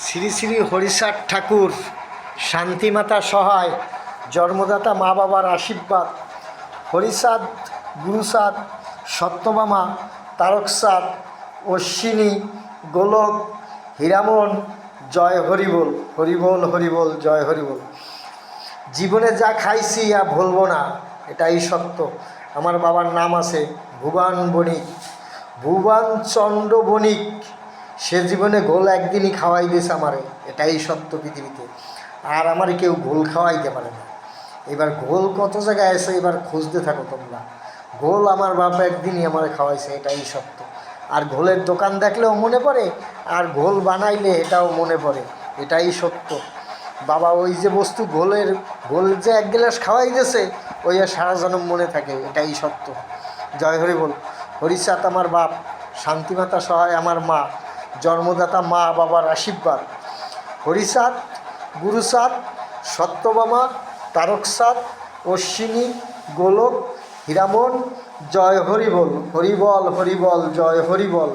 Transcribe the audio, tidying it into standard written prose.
শ্রী শ্রী হরিচাঁদ ঠাকুর, শান্তিমাতা সহায়, জন্মদাতা মা বাবার আশীর্বাদ, হরিচাঁদ, গুরুচাঁদ, সত্যভামা, তারকচাঁদ, অশ্বিনী, গোলক, হীরামন, জয় হরিবোল, হরিবোল হরিবোল, জয় হরিবোল। জীবনে যা খাইছি আর ভুলবো না, এটাই সত্য। আমার বাবার নাম আছে ভুবন বণিক, ভুবন চন্দ্র বণিক। সে জীবনে গোল একদিনই খাওয়াই দিয়েছে আমারে, এটাই সত্য পৃথিবীতে। আর আমার কেউ গোল খাওয়াইতে পারে না। এবার গোল কত জায়গায় আছে, এবার খুঁজতে থাকো তোমরা। গোল আমার বাবা একদিনই আমার খাওয়াইছে, এটাই সত্য। আর ঘোলের দোকান দেখলেও মনে পড়ে, আর ঘোল বানাইলে এটাও মনে পড়ে, এটাই সত্য। বাবা ওই যে বস্তু গোল যে এক গ্লাস খাওয়াই দিয়েছে, ওই আর সারা জন্ম মনে থাকে, এটাই সত্য। জয় হরি বল। হরিচাঁদ আমার বাপ, শান্তিমাতা সহায় আমার মা, জন্মদাতা মা বাবার আশীর্বাদ। হরিচাঁদ, গুরুচাঁদ, সত্যভামা, তারকচাঁদ, অশ্বিনী, গোলক, হীরামন, জয় হরিবোল, হরিবল হরিবল, জয় হরিবল।